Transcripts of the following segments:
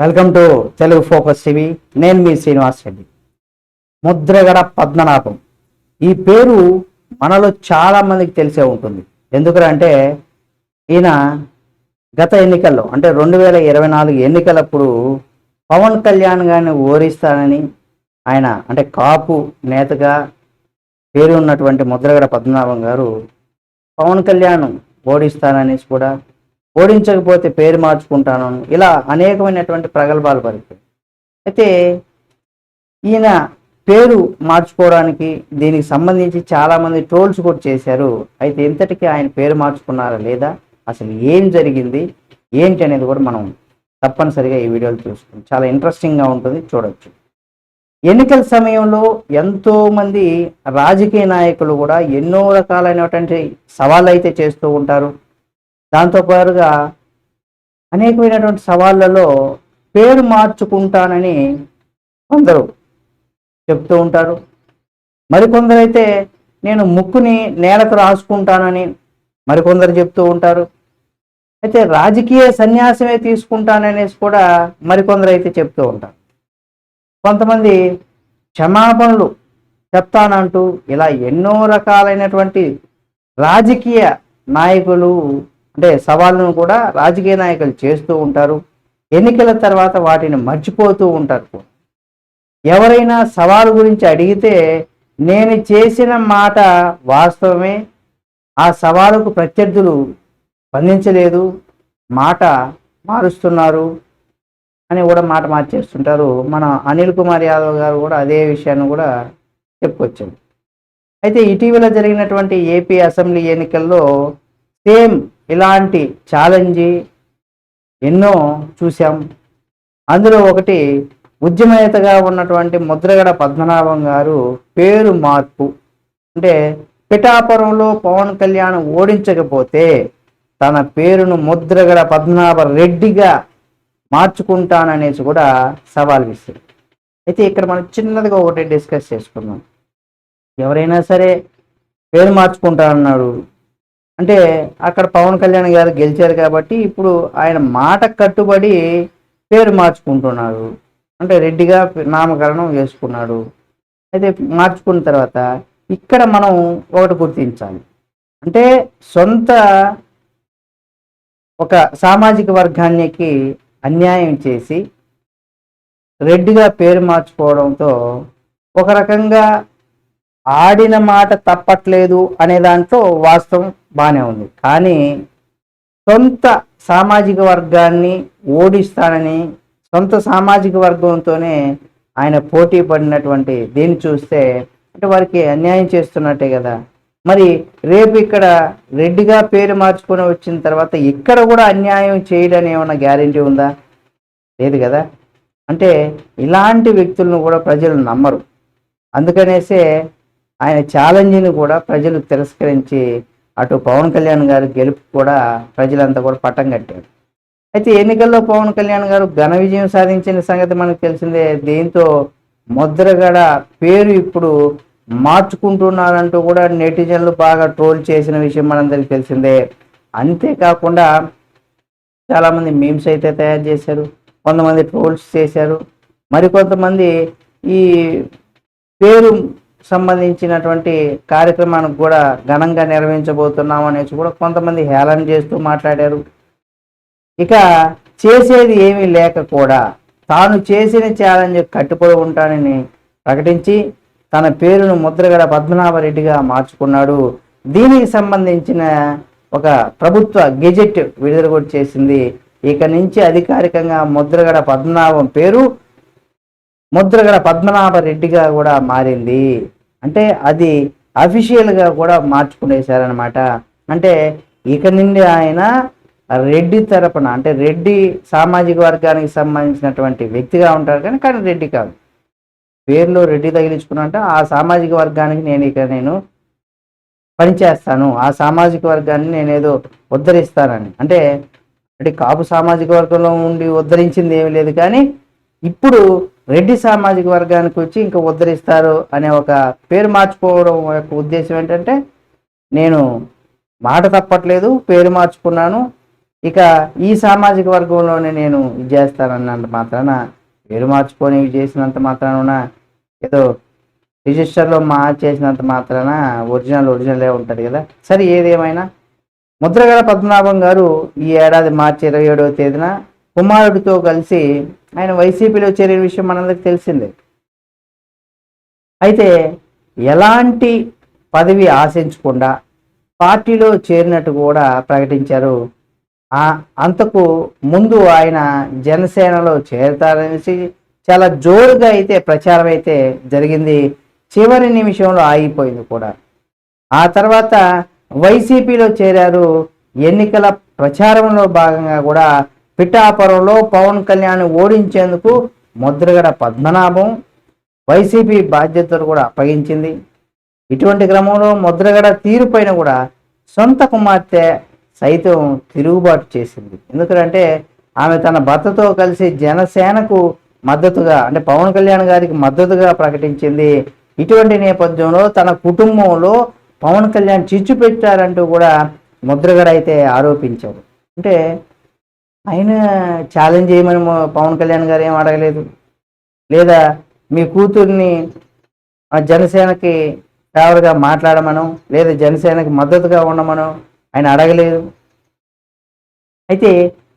Welcome to Telugu focus TV. నేను మీ శ్రీనివాస్ రెడ్డి. ముద్రగడ పద్మనాభం ఈ పేరు మనలో చాలా మందికి తెలిసే ఉంటుంది. ఎందుకంటే ఈయన గత ఎన్నికల్లో అంటే 2024 ఎన్నికలప్పుడు పవన్ కళ్యాణ్ గారిని ఓడిస్తానని ఆయన అంటే కాపు నేతగా పేరు ఉన్నటువంటి ముద్రగడ పద్మనాభం గారు పవన్ కళ్యాణ్ ఓడిస్తాననేసి కూడా ఓడించకపోతే పేరు మార్చుకుంటాను ఇలా అనేకమైనటువంటి ప్రగల్భాలు పలికారు. అయితే ఈయన పేరు మార్చుకోవడానికి దీనికి సంబంధించి చాలామంది ట్రోల్స్ కూడా చేశారు. అయితే ఇంతటికీ ఆయన పేరు మార్చుకున్నారా లేదా, అసలు ఏం జరిగింది ఏంటి అనేది కూడా మనం తప్పనిసరిగా ఈ వీడియోలో చూసుకుంటాం. చాలా ఇంట్రెస్టింగ్గా ఉంటుంది, చూడొచ్చు. ఎన్నికల సమయంలో ఎంతోమంది రాజకీయ నాయకులు కూడా ఎన్నో రకాలైనటువంటి సవాళ్ళు అయితే చేస్తూ ఉంటారు. దాంతోపాటుగా అనేకమైనటువంటి సవాళ్ళలో పేరు మార్చుకుంటానని కొందరు చెప్తూ ఉంటారు. మరికొందరైతే నేను ముక్కుని నేలకు రాసుకుంటానని మరికొందరు చెప్తూ ఉంటారు. అయితే రాజకీయ సన్యాసమే తీసుకుంటాననేసి కూడా మరికొందరు అయితే చెప్తూ ఉంటారు. కొంతమంది క్షమాపణలు చెప్తానంటూ ఇలా ఎన్నో రకాలైనటువంటి రాజకీయ నాయకులు అంటే సవాళ్ళను కూడా రాజకీయ నాయకులు చేస్తూ ఉంటారు. ఎన్నికల తర్వాత వాటిని మర్చిపోతూ ఉంటారు. ఎవరైనా సవాలు గురించి అడిగితే నేను చేసిన మాట వాస్తవమే, ఆ సవాలుకు ప్రత్యర్థులు స్పందించలేదు, మాట మారుస్తున్నారు అని కూడా మాట మార్చేస్తుంటారు. మన అనిల్ కుమార్ యాదవ్ గారు కూడా అదే విషయాన్ని కూడా చెప్పుకొచ్చారు. అయితే ఇటీవల జరిగినటువంటి ఏపీ అసెంబ్లీ ఎన్నికల్లో సేమ్ ఇలాంటి ఛాలెంజ్ ఎన్నో చూసాం. అందులో ఒకటి ఉద్యమనేతగా ఉన్నటువంటి ముద్రగడ పద్మనాభం గారు పేరు మార్పు. అంటే పిఠాపురంలో పవన్ కళ్యాణ్ ఓడించకపోతే తన పేరును ముద్రగడ పద్మనాభ రెడ్డిగా మార్చుకుంటాననేసి కూడా సవాల్ విసిరి. అయితే ఇక్కడ మనం చిన్నదిగా ఒకటి డిస్కస్ చేసుకుందాం. ఎవరైనా సరే పేరు మార్చుకుంటానన్నాడు అంటే అక్కడ పవన్ కళ్యాణ్ గారు గెలిచారు కాబట్టి ఇప్పుడు ఆయన మాట కట్టుబడి పేరు మార్చుకుంటున్నాడు. అంటే రెడ్డిగా నామకరణం చేసుకున్నాడు. అయితే మార్చుకున్న తర్వాత ఇక్కడ మనం ఒకటి గుర్తించాలి. అంటే సొంత ఒక సామాజిక వర్గానికి అన్యాయం చేసి రెడ్డిగా పేరు మార్చుకోవడంతో ఒక రకంగా ఆడిన మాట తప్పట్లేదు అనే దాంట్లో వాస్తవం బాగానే ఉంది. కానీ సొంత సామాజిక వర్గాన్ని ఓడిస్తానని సొంత సామాజిక వర్గంతోనే ఆయన పోటీ పడినటువంటి దీన్ని చూస్తే అంటే వారికి అన్యాయం చేస్తున్నట్టే కదా. మరి రేపు ఇక్కడ రెడ్డిగా పేరు మార్చుకొని వచ్చిన తర్వాత ఇక్కడ కూడా అన్యాయం చేయడని ఏమన్నా గ్యారెంటీ ఉందా? లేదు కదా. అంటే ఇలాంటి వ్యక్తులను కూడా ప్రజలు నమ్మరు. అందుకనేసే ఆయన ఛాలెంజ్ని కూడా ప్రజలు తిరస్కరించి అటు పవన్ కళ్యాణ్ గారు గెలుపు కూడా ప్రజలంతా కూడా పట్టం కట్టారు. అయితే ఎన్నికల్లో పవన్ కళ్యాణ్ గారు ఘన విజయం సాధించిన సంగతి మనకు తెలిసిందే. దీంతో ముద్రగడ పేరు ఇప్పుడు మార్చుకుంటున్నారంటూ కూడా నెటిజన్లు బాగా ట్రోల్ చేసిన విషయం మనందరికీ తెలిసిందే. అంతేకాకుండా చాలామంది మీమ్స్ అయితే తయారు చేశారు, కొంతమంది ట్రోల్స్ చేశారు, మరికొంతమంది ఈ పేరు సంబంధించినటువంటి కార్యక్రమానికి కూడా ఘనంగా నిర్వహించబోతున్నాం అనేసి కూడా కొంతమంది హేళన చేస్తూ మాట్లాడారు. ఇక చేసేది ఏమీ లేక కూడా తాను చేసిన ఛాలెంజ్ కట్టుబడి ఉంటానని ప్రకటించి తన పేరును ముద్రగడ పద్మనాభరెడ్డిగా మార్చుకున్నాడు. దీనికి సంబంధించిన ఒక ప్రభుత్వ గెజెట్ విడుదల కూడా చేసింది. ఇక నుంచి అధికారికంగా ముద్రగడ పద్మనాభం పేరు ముద్రగడ పద్మనాభరెడ్డిగా కూడా మారింది. అంటే అది అఫీషియల్గా కూడా మార్చుకునేశారనమాట. అంటే ఇక నుండి ఆయన రెడ్డి తరపున అంటే రెడ్డి సామాజిక వర్గానికి సంబంధించినటువంటి వ్యక్తిగా ఉంటారు కానీ రెడ్డి కాదు. పేరులో రెడ్డి తగిలించుకున్నంటే ఆ సామాజిక వర్గానికి నేను పనిచేస్తాను, ఆ సామాజిక వర్గాన్ని నేనేదో ఉద్ధరిస్తానని. అంటే కాపు సామాజిక వర్గంలో ఉండి ఉద్ధరించింది ఏమీ లేదు, కానీ ఇప్పుడు రెడ్డి సామాజిక వర్గానికి వచ్చి ఇంకా ఉద్ధరిస్తారు అనే ఒక పేరు మార్చుకోవడం యొక్క ఉద్దేశం ఏంటంటే నేను మాట తప్పట్లేదు, పేరు మార్చుకున్నాను, ఇక ఈ సామాజిక వర్గంలోనే నేను ఇది చేస్తానన్నంత మాత్రాన పేరు మార్చుకొని ఇవి చేసినంత మాత్రాన ఏదో రిజిస్టర్లో మార్చేసినంత మాత్రాన ఒరిజినలే ఉంటుంది కదా. సరే, ఏదేమైనా ముద్రగడ పద్మనాభం గారు ఈ ఏడాది మార్చి 27వ తేదీన కుమారుడితో కలిసి ఆయన వైసీపీలో చేరిన విషయం మనందరికీ తెలిసిందే. అయితే ఎలాంటి పదవి ఆశించకుండా పార్టీలో చేరినట్టు కూడా ప్రకటించారు. అంతకు ముందు ఆయన జనసేనలో చేరతారనేసి చాలా జోరుగా అయితే ప్రచారం అయితే జరిగింది. చివరి నిమిషంలో ఆగిపోయింది కూడా. ఆ తర్వాత వైసీపీలో చేరారు. ఎన్నికల ప్రచారంలో భాగంగా కూడా పిఠాపురంలో పవన్ కళ్యాణ్ ఓడించేందుకు ముద్రగడ పద్మనాభం వైసీపీ బాధ్యతలు కూడా అప్పగించింది. ఇటువంటి క్రమంలో ముద్రగడ తీరుపైన కూడా సొంత కుమార్తె సైతం తిరుగుబాటు చేసింది. ఎందుకంటే ఆమె తన భర్తతో కలిసి జనసేనకు మద్దతుగా, అంటే పవన్ కళ్యాణ్ గారికి మద్దతుగా ప్రకటించింది. ఇటువంటి నేపథ్యంలో తన కుటుంబంలో పవన్ కళ్యాణ్ చిచ్చు పెట్టారంటూ కూడా ముద్రగడ అయితే ఆరోపించారు. అంటే ఆయన ఛాలెంజ్ చేయమని పవన్ కళ్యాణ్ గారు ఏం అడగలేదు, లేదా మీ కూతుర్ని జనసేనకి ఫేవర్గా మాట్లాడమను, లేదా జనసేనకి మద్దతుగా ఉండమను ఆయన అడగలేదు. అయితే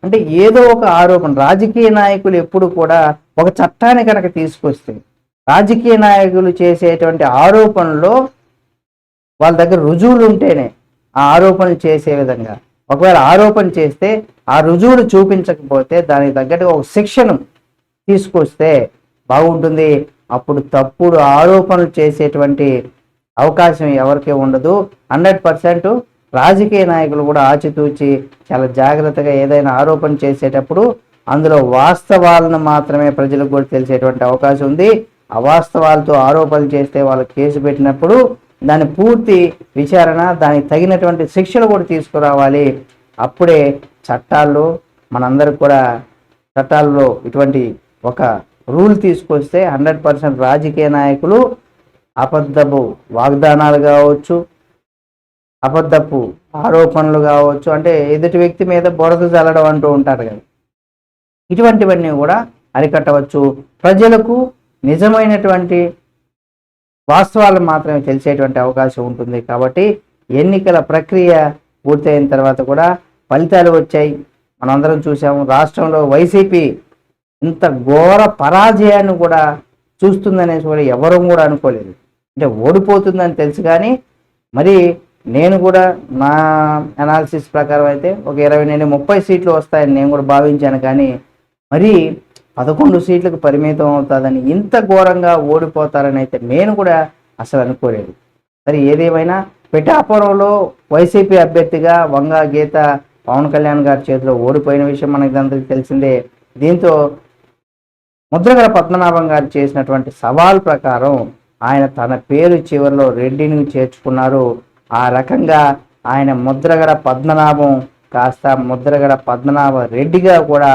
అంటే ఏదో ఒక ఆరోపణ, రాజకీయ నాయకులు ఎప్పుడు కూడా ఒక చట్టాన్ని కనుక తీసుకొస్తే రాజకీయ నాయకులు చేసేటువంటి ఆరోపణలో వాళ్ళ దగ్గర రుజువులు ఉంటేనే ఆ ఆరోపణలు చేసే విధంగా, ఒకవేళ ఆరోపణ చేస్తే ఆ రుజువులు చూపించకపోతే దానికి తగ్గట్టుగా ఒక శిక్షను తీసుకొస్తే బాగుంటుంది. అప్పుడు తప్పుడు ఆరోపణలు చేసేటువంటి అవకాశం ఎవరికీ ఉండదు. 100% రాజకీయ నాయకులు కూడా ఆచితూచి చాలా జాగ్రత్తగా ఏదైనా ఆరోపణ చేసేటప్పుడు అందులో వాస్తవాలను మాత్రమే ప్రజలకు కూడా తెలిసేటువంటి అవకాశం ఉంది. అవాస్తవాలతో ఆరోపణలు చేస్తే వాళ్ళు కేసు పెట్టినప్పుడు దాని పూర్తి విచారణ, దానికి తగినటువంటి శిక్షలు కూడా తీసుకురావాలి. అప్పుడే చట్టాల్లో మనందరికి కూడా చట్టాల్లో ఇటువంటి ఒక రూల్ తీసుకొస్తే 100% రాజకీయ నాయకులు అబద్ధపు వాగ్దానాలు కావచ్చు, అబద్ధపు ఆరోపణలు కావచ్చు, అంటే ఎదుటి వ్యక్తి మీద బురద చల్లడం అంటూ ఉంటారు కదా, ఇటువంటివన్నీ కూడా అరికట్టవచ్చు. ప్రజలకు నిజమైనటువంటి వాస్తవాలు మాత్రమే తెలిసేటువంటి అవకాశం ఉంటుంది. కాబట్టి ఎన్నికల ప్రక్రియ పూర్తయిన తర్వాత కూడా ఫలితాలు వచ్చాయి, మనందరం చూసాము. రాష్ట్రంలో వైసీపీ ఇంత ఘోర పరాజయాన్ని కూడా చూస్తుందనేసి కూడా ఎవరూ కూడా అనుకోలేదు. అంటే ఓడిపోతుందని తెలుసు, కానీ మరి నేను కూడా నా అనాలిసిస్ ప్రకారం అయితే ఒక 20 నుండి 30 సీట్లు వస్తాయని నేను కూడా భావించాను. కానీ మరి 11 సీట్లకు పరిమితం అవుతుందని, ఇంత ఘోరంగా ఓడిపోతారని అయితే నేను కూడా అసలు అనుకోలేదు. మరి ఏదేమైనా పిఠాపురంలో వైసీపీ అభ్యర్థిగా వంగా గీత పవన్ కళ్యాణ్ గారి చేతిలో ఓడిపోయిన విషయం మనకి అందరికీ తెలిసిందే. దీంతో ముద్రగడ పద్మనాభం గారు చేసినటువంటి సవాల్ ప్రకారం ఆయన తన పేరు చివరిలో రెడ్డిని చేర్చుకున్నారు. ఆ రకంగా ఆయన ముద్రగడ పద్మనాభం కాస్త ముద్రగడ పద్మనాభ రెడ్డిగా కూడా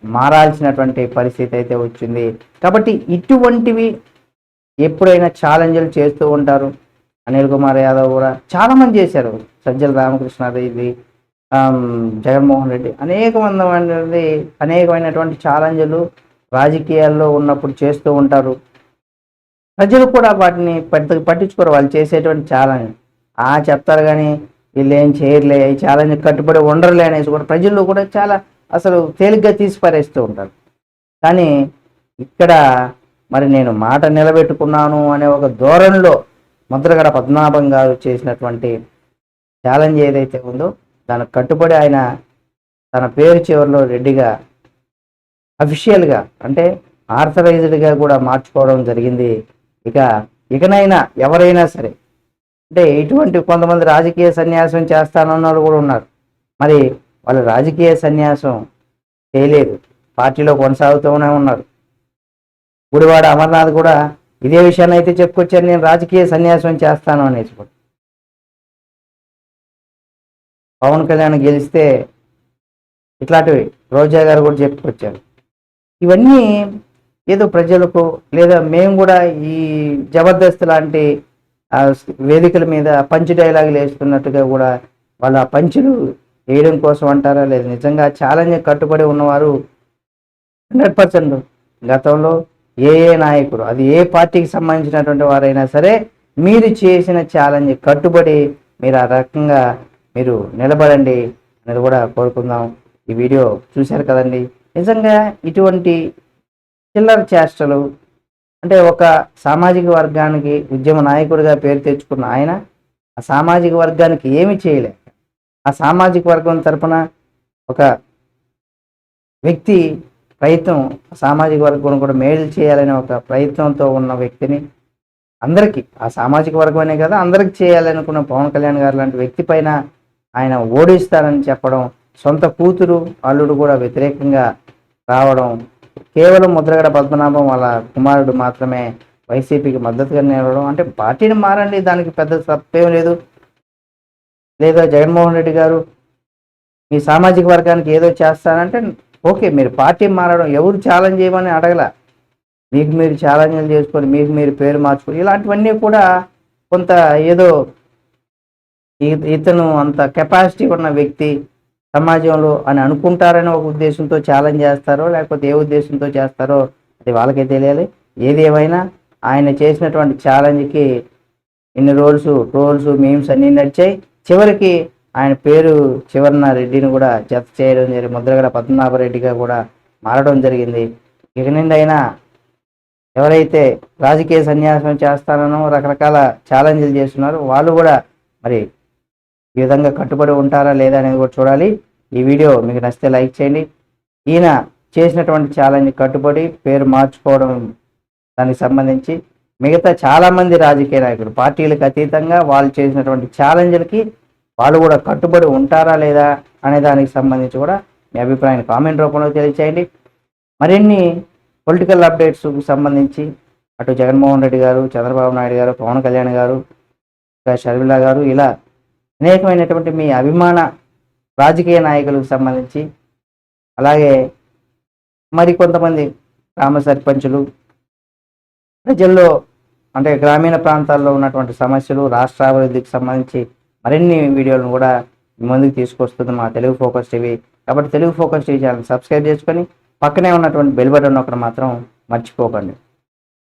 మారాల్సినటువంటి పరిస్థితి అయితే వచ్చింది. కాబట్టి ఇటువంటివి ఎప్పుడైనా ఛాలెంజ్లు చేస్తూ ఉంటారు. అనిల్ కుమార్ యాదవ్ కూడా చాలామంది చేశారు, సజ్జల రామకృష్ణారెడ్డి, జగన్మోహన్ రెడ్డి, అనేకమైనటువంటి ఛాలెంజ్లు రాజకీయాల్లో ఉన్నప్పుడు చేస్తూ ఉంటారు. ప్రజలు కూడా వాటిని పట్టించుకోరు, వాళ్ళు చేసేటువంటి ఛాలెంజ్ చెప్తారు, కానీ వీళ్ళు ఏం చేయర్లే, ఈ ఛాలెంజ్ కట్టుబడి ఉండరులే అనేసి కూడా ప్రజల్లో కూడా చాలా అసలు తేలిగ్గా తీసి పారేస్తూ ఉంటారు. కానీ ఇక్కడ మరి నేను మాట నిలబెట్టుకున్నాను అనే ఒక ధోరణిలో ముద్రగడ పద్మనాభం గారు చేసినటువంటి ఛాలెంజ్ ఏదైతే ఉందో దానికి కట్టుబడి ఆయన తన పేరు చివరిలో రెడ్డిగా అఫీషియల్గా, అంటే ఆర్థరైజ్డ్గా కూడా మార్చుకోవడం జరిగింది. ఇకనైనా ఎవరైనా సరే, అంటే ఇటువంటి కొంతమంది రాజకీయ సన్యాసం చేస్తానన్న వాళ్ళు కూడా ఉన్నారు. మరి వాళ్ళు రాజకీయ సన్యాసం చేయలేదు, పార్టీలో కొనసాగుతూనే ఉన్నారు. గుడివాడ అమర్నాథ్ కూడా ఇదే విషయాన్ని అయితే చెప్పుకొచ్చారు, నేను రాజకీయ సన్యాసం చేస్తాను అనేసి కూడా. పవన్ కళ్యాణ్ గెలిస్తే ఇట్లాంటివి రోజా గారు కూడా చెప్పుకొచ్చారు. ఇవన్నీ ఏదో ప్రజలకు, లేదా మేము కూడా ఈ జబర్దస్త్ లాంటి వేదికల మీద పంచ్ డైలాగులు వేస్తున్నట్టుగా కూడా వాళ్ళ పంచులు వేయడం కోసం అంటారా, లేదు నిజంగా ఛాలెంజ్ కట్టుబడి ఉన్నవారు 100% గతంలో ఏ నాయకుడు, అది ఏ పార్టీకి సంబంధించినటువంటి వారైనా సరే, మీరు చేసిన ఛాలెంజ్ కట్టుబడి మీరు ఆ రకంగా మీరు నిలబడండి అనేది కూడా కోరుకుందాం. ఈ వీడియో చూశారు కదండి. నిజంగా ఇటువంటి చిల్లర చేష్టలు, అంటే ఒక సామాజిక వర్గానికి ఉద్యమ నాయకుడిగా పేరు తెచ్చుకున్న ఆయన ఆ సామాజిక వర్గానికి ఏమి చేయలే, ఆ సామాజిక వర్గం తరపున ఒక వ్యక్తి ప్రయత్నం, సామాజిక వర్గం కూడా మేలు చేయాలనే ఒక ప్రయత్నంతో ఉన్న వ్యక్తిని, అందరికీ ఆ సామాజిక వర్గం అనే కదా అందరికి చేయాలనుకున్న పవన్ కళ్యాణ్ గారు లాంటి వ్యక్తి పైన ఆయన ఓడిస్తారని చెప్పడం, సొంత కూతురు అల్లుడు కూడా వ్యతిరేకంగా రావడం, కేవలం ముద్రగడ పద్మనాభం వాళ్ళ కుమారుడు మాత్రమే వైసీపీకి మద్దతుగా నిలవడం, అంటే పార్టీని మారండి, దానికి పెద్ద తప్పేం లేదు. లేదా జగన్మోహన్ రెడ్డి గారు మీ సామాజిక వర్గానికి ఏదో చేస్తానంటే ఓకే, మీరు పార్టీ మారడం ఎవరు ఛాలెంజ్ చేయమని అడగల, మీకు మీరు ఛాలెంజ్లు చేసుకొని మీకు మీరు పేరు మార్చుకొని ఇలాంటివన్నీ కూడా కొంత ఏదో ఇతను అంత కెపాసిటీ ఉన్న వ్యక్తి సమాజంలో అని అనుకుంటారని ఒక ఉద్దేశంతో ఛాలెంజ్ చేస్తారో, లేకపోతే ఏ ఉద్దేశంతో చేస్తారో అది వాళ్ళకే తెలియాలి. ఏది ఏమైనా ఆయన చేసినటువంటి ఛాలెంజ్కి ఇన్ని ట్రోల్స్ మీమ్స్ అన్నీ నడిచాయి. చివరికి ఆయన పేరు చివరన రెడ్డిని కూడా జత చేయడం జరిగింది, ముద్రగడ పద్మనాభరెడ్డిగా కూడా మారడం జరిగింది. ఇక నుండి అయినా ఎవరైతే రాజకీయ సన్యాసం చేస్తారనో రకరకాల ఛాలెంజ్లు చేస్తున్నారు, వాళ్ళు కూడా మరి ఈ విధంగా కట్టుబడి ఉంటారా లేదా అనేది కూడా చూడాలి. ఈ వీడియో మీకు నచ్చితే లైక్ చేయండి. ఈయన చేసినటువంటి ఛాలెంజ్ కట్టుబడి పేరు మార్చుకోవడం దానికి సంబంధించి మిగతా చాలామంది రాజకీయ నాయకులు పార్టీలకు అతీతంగా వాళ్ళు చేసినటువంటి ఛాలెంజ్లకి వాళ్ళు కూడా కట్టుబడి ఉంటారా లేదా అనే దానికి సంబంధించి కూడా మీ అభిప్రాయాన్ని కామెంట్ రూపంలో తెలియచేయండి. మరిన్ని పొలిటికల్ అప్డేట్స్కు సంబంధించి అటు జగన్మోహన్ రెడ్డి గారు, చంద్రబాబు నాయుడు గారు, పవన్ కళ్యాణ్ గారు, షర్మిల గారు, ఇలా అనేకమైనటువంటి మీ అభిమాన రాజకీయ నాయకులకు సంబంధించి, అలాగే మరికొంతమంది గ్రామ సర్పంచులు, ప్రజల్లో అంటే గ్రామీణ ప్రాంతాల్లో ఉన్నటువంటి సమస్యలు, రాష్ట్ర అభివృద్ధికి సంబంధించి మరిన్ని వీడియోలను కూడా ముందుకు తీసుకొస్తుంది మా తెలుగు ఫోకస్ టీవీ. కాబట్టి Telugu focus TV channel subscribe చేసుకొని పక్కనే ఉన్నటువంటి బెల్ బటన్ ఒకటి మాత్రం మర్చిపోకండి.